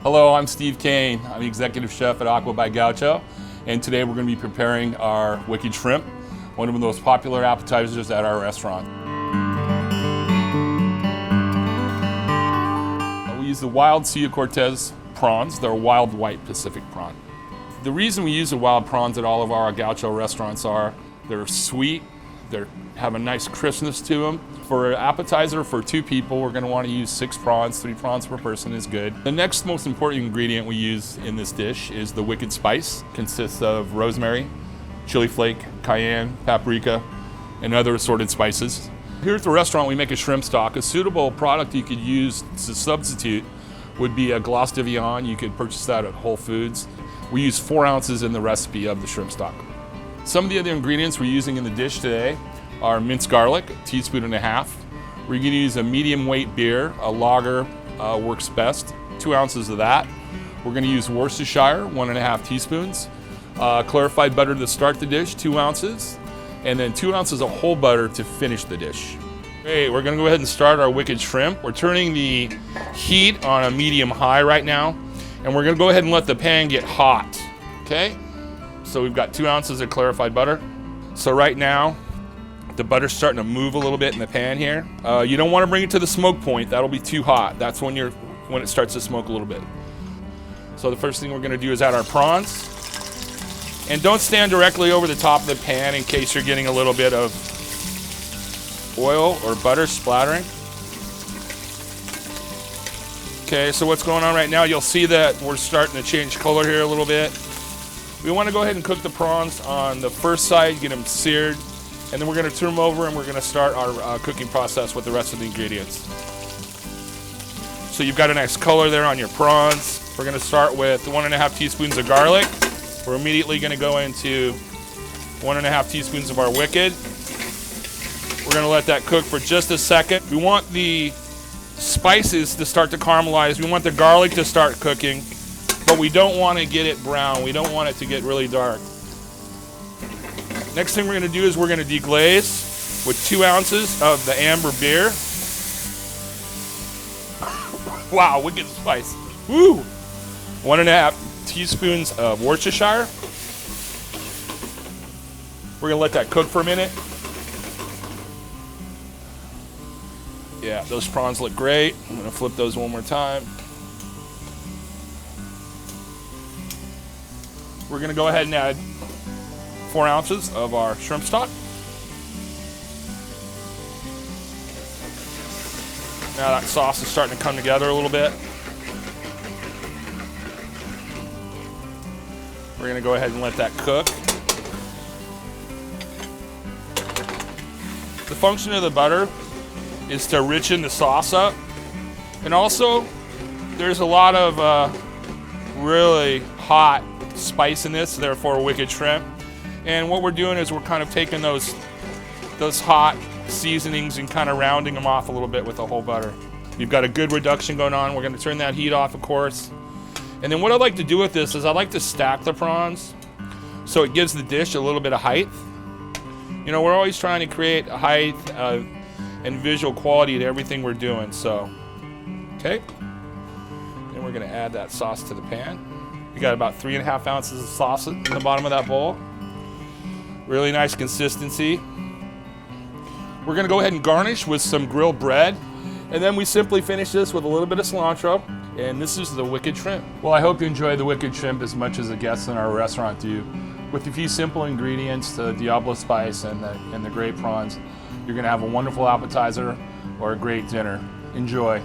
Hello, I'm Steve Cain. I'm the executive chef at AQUA by Gaucho, and today we're going to be preparing our wicked shrimp, one of the most popular appetizers at our restaurant. We use the wild Sea of Cortez prawns. They're wild white Pacific prawn. The reason we use the wild prawns at all of our Gaucho restaurants are they're sweet, they have a nice crispness to them. For an appetizer for 2 people, we're going to want to use 6 prawns. 3 prawns per person is good. The next most important ingredient we use in this dish is the wicked spice. It consists of rosemary, chili flake, cayenne, paprika, and other assorted spices. Here at the restaurant, we make a shrimp stock. A suitable product you could use to substitute would be a glace de viande. You could purchase that at Whole Foods. We use 4 ounces in the recipe of the shrimp stock. Some of the other ingredients we're using in the dish today are minced garlic, 1.5 teaspoons. We're going to use a medium weight beer, a lager works best, 2 ounces of that. We're going to use Worcestershire, 1.5 teaspoons. Clarified butter to start the dish, 2 ounces. And then 2 ounces of whole butter to finish the dish. Great, we're going to go ahead and start our wicked shrimp. We're turning the heat on a medium high right now. And we're going to go ahead and let the pan get hot, okay? So we've got 2 ounces of clarified butter. So right now, the butter's starting to move a little bit in the pan here. You don't want to bring it to the smoke point. That'll be too hot. That's when it starts to smoke a little bit. So the first thing we're going to do is add our prawns. And don't stand directly over the top of the pan in case you're getting a little bit of oil or butter splattering. Okay, so what's going on right now, you'll see that we're starting to change color here a little bit. We want to go ahead and cook the prawns on the first side, get them seared, and then we're going to turn them over and we're going to start our cooking process with the rest of the ingredients. So you've got a nice color there on your prawns. We're going to start with 1.5 teaspoons of garlic. We're immediately going to go into 1.5 teaspoons of our wicked. We're going to let that cook for just a second. We want the spices to start to caramelize. We want the garlic to start cooking, but we don't want to get it brown. We don't want it to get really dark. Next thing we're going to do is we're going to deglaze with 2 ounces of the amber beer. Wow, wicked spice. Woo! 1.5 teaspoons of Worcestershire. We're going to let that cook for a minute. Yeah, those prawns look great. I'm going to flip those one more time. We're going to go ahead and add 4 ounces of our shrimp stock. Now that sauce is starting to come together a little bit. We're going to go ahead and let that cook. The function of the butter is to richen the sauce up. And also, there's a lot of really hot spice in this, therefore wicked shrimp. And what we're doing is we're kind of taking those hot seasonings and kind of rounding them off a little bit with the whole butter. You've got a good reduction going on. We're going to turn that heat off, of course. And then what I like to do with this is I like to stack the prawns so it gives the dish a little bit of height. You know, we're always trying to create a height and visual quality to everything we're doing. So, okay. Then we're going to add that sauce to the pan. We got about 3.5 ounces of sauce in the bottom of that bowl. Really nice consistency. We're going to go ahead and garnish with some grilled bread. And then we simply finish this with a little bit of cilantro. And this is the wicked shrimp. Well, I hope you enjoy the wicked shrimp as much as the guests in our restaurant do. With a few simple ingredients, the Diablo spice and the great prawns, you're going to have a wonderful appetizer or a great dinner. Enjoy.